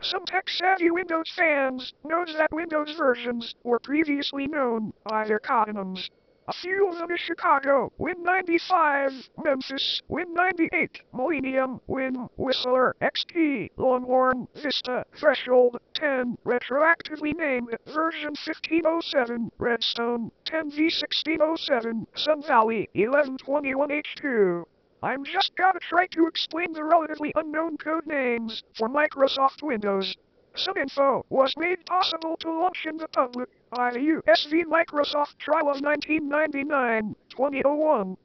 Some tech-savvy Windows fans knows that Windows versions were previously known by their cogonyms. A few of them is Chicago, Win95, Memphis, Win98, Millennium, Win, Whistler, XP, Longhorn, Vista, Threshold, 10, retroactively named version 1507, Redstone, 10v1607, Sun Valley, 1121H2. I'm just gonna try to explain the relatively unknown code names for Microsoft Windows. Some info was made possible to launch in the public by the USV Microsoft Trial of 1999-2001.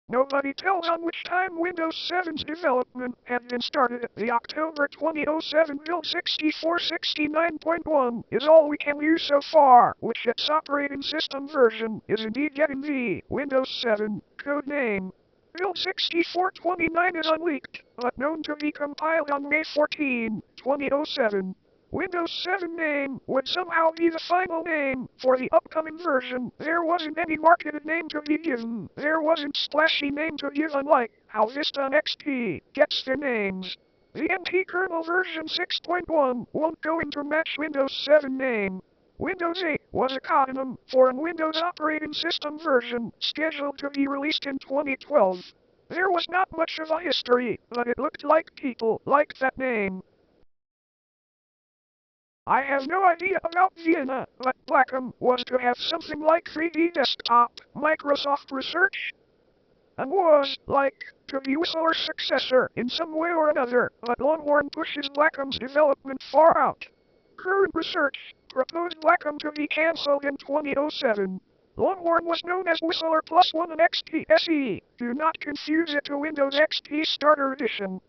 Nobody tells on which time Windows 7's development had been started. The October 2007 build 6469.1 is all we can use so far, which its operating system version is indeed getting the Windows 7 code name. Build 6429 is unleaked, but known to be compiled on May 14, 2007. Windows 7 name would somehow be the final name for the upcoming version. There wasn't any marketed name to be given. There wasn't splashy name to give, unlike how Vista and XP gets their names. The NT kernel version 6.1 won't go into match Windows 7 name. Windows 8 was a codenym for a Windows operating system version scheduled to be released in 2012. There was not much of a history, but it looked like people liked that name. I have no idea about Vienna, but Blackham was to have something like 3D Desktop, Microsoft Research, and was like to be Whistler's successor in some way or another, but Longhorn pushes Blackham's development far out. Current research proposed Blackham to be cancelled in 2007. Longhorn was known as Whistler Plus One and XP SE. Do not confuse it to Windows XP Starter Edition.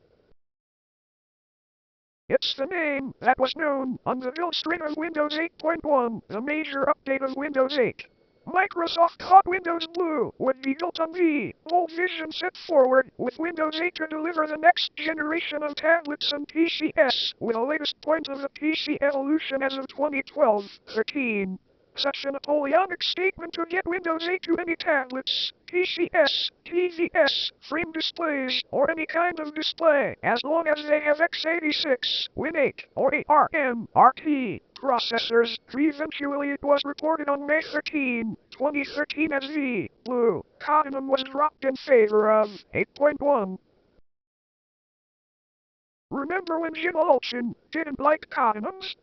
It's the name that was known on the build string of Windows 8.1, the major update of Windows 8. Microsoft thought Windows Blue would be built on the old vision set forward with Windows 8 to deliver the next generation of tablets and PCs, with the latest point of the PC evolution as of 2012-13. Such a Napoleonic statement to get Windows 8 to any tablets, PCs, TVs, frame displays, or any kind of display, as long as they have x86, Win8, or ARM, RT processors. Eventually it was reported on May 13, 2013 as the Blue codenym was dropped in favor of 8.1. Remember when Jim Olchin didn't like codonyms?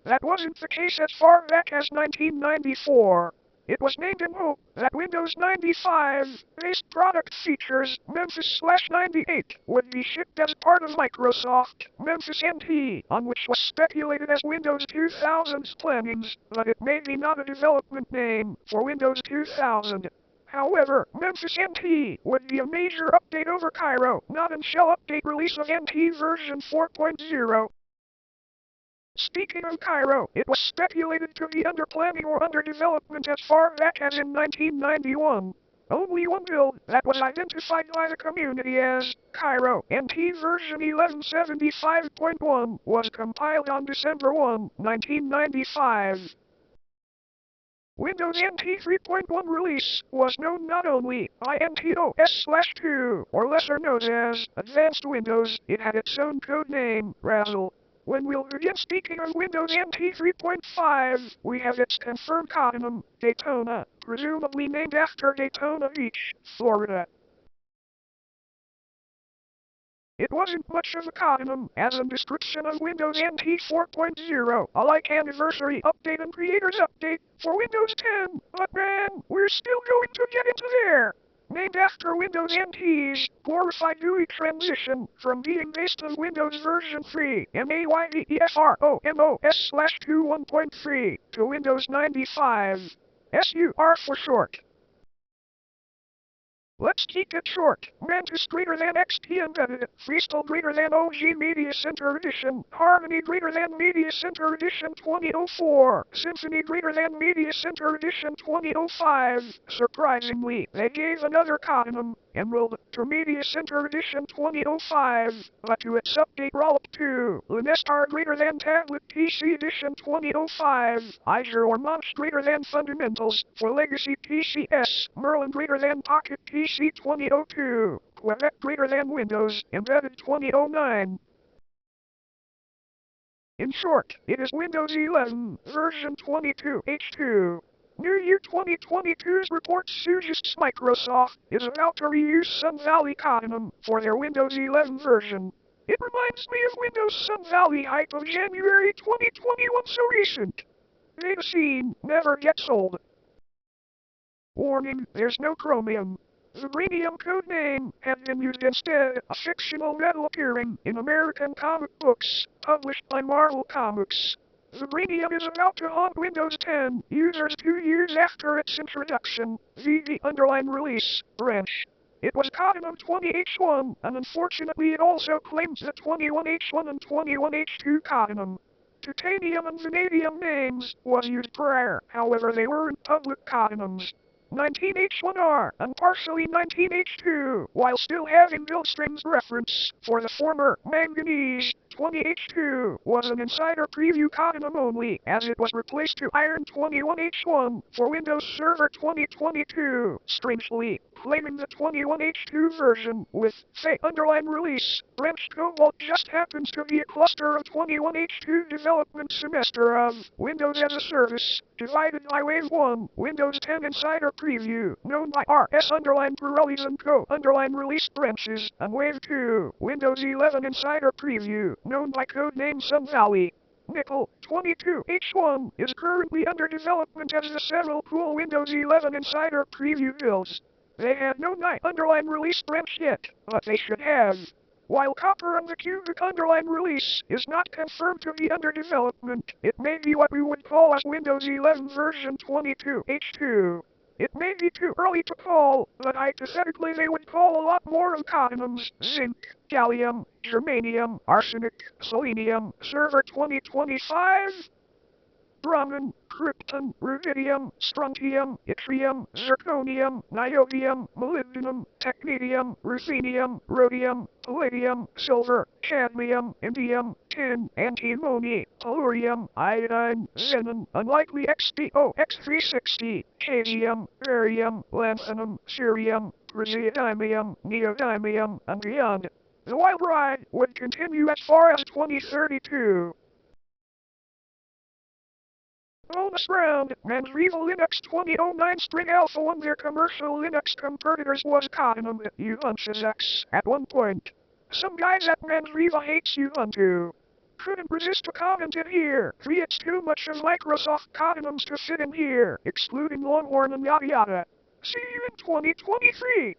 That wasn't the case as far back as 1994. It was named in hope that Windows 95-based product features Memphis/98 would be shipped as part of Microsoft Memphis NT, on which was speculated as Windows 2000's plannings, but it may be not a development name for Windows 2000. However, Memphis NT would be a major update over Cairo, not a shell update release of NT version 4.0. Speaking of Cairo, it was speculated to be under planning or under development as far back as in 1991. Only one build that was identified by the community as Cairo NT version 1175.1 was compiled on December 1, 1995. Windows NT 3.1 release was known not only by NTOS/2, or lesser known as Advanced Windows, it had its own code name, Razzle. When we'll begin speaking of Windows NT 3.5, we have its confirmed codenym, Daytona, presumably named after Daytona Beach, Florida. It wasn't much of a codenym as a description of Windows NT 4.0, a like anniversary update and creators update for Windows 10, but man, we're still going to get into there. Named after Windows NT's glorified GUI transition from being based on Windows version 3, MAYVEFROMOS/2.1.3, to Windows 95. SUR for short. Let's keep it short. Mantis greater than XP Embedded, Freestyle greater than OG Media Center Edition, Harmony greater than Media Center Edition 2004, Symphony greater than Media Center Edition 2005. Surprisingly, they gave another codenym, Emerald, to Media Center Edition 2005, but to its update Rollup 2, Lunestar greater than Tablet PC Edition 2005, Azure or Monch greater than Fundamentals, for Legacy PCS, Merlin greater than Pocket PC 2002, Quebec greater than Windows, Embedded 2009. In short, it is Windows 11, version 22H2. New Year 2022's report suggests Microsoft is about to reuse Sun Valley Cardinum for their Windows 11 version. It reminds me of Windows Sun Valley hype of January 2021, so recent. Beta scene never gets old. Warning, there's no chromium. The Radium code name has been used instead, a fictional metal appearing in American comic books, published by Marvel Comics. The Radium is about to haunt Windows 10 users 2 years after its introduction, via the underline release branch. It was Cardinum 20H1, and unfortunately it also claims the 21H1 and 21H2 Cardinum. Titanium and vanadium names was used prior, however they weren't public Cardinums. 19H1R and partially 19H2, while still having build strings reference for the former manganese. 20H2 was an insider preview Cardinum only, as it was replaced to Iron 21H1 for Windows Server 2022, strangely claiming the 21H2 version with underline release. Branch Cobalt just happens to be a cluster of 21H2 development semester of Windows as a Service, divided by Wave 1, Windows 10 Insider Preview, known by RS underline Pirellis and Co. underline release branches, and Wave 2, Windows 11 Insider Preview, known by codename Sun Valley. Nickel 22H1 is currently under development as the several cool Windows 11 Insider Preview builds. They have no underline release branch yet, but they should have. While Copper and the Cubic underline release is not confirmed to be under development, it may be what we would call as Windows 11 version 22H2. It may be too early to call, but hypothetically they would call a lot more of Cardinums: zinc, gallium, germanium, arsenic, selenium, server 2025, brahmin, krypton, rubidium, strontium, yttrium, zirconium, niobium, molybdenum, technetium, ruthenium, rhodium, palladium, silver, cadmium, indium, tin, antimony, tellurium, iodine, xenon, unlikely XPO X360, cadmium, barium, lanthanum, cerium, praseodymium, neodymium, and beyond. The wild ride would continue as far as 2032. Bonus round, Manriva Linux 2009 Spring Alpha 1. Their commercial Linux competitors was Cardinum Ubuntu X at one point. Some guys at Manriva hates Ubuntu. Couldn't resist a comment in here. 3. It's too much of Microsoft Cardinums to fit in here, excluding Longhorn and yada yada. See you in 2023.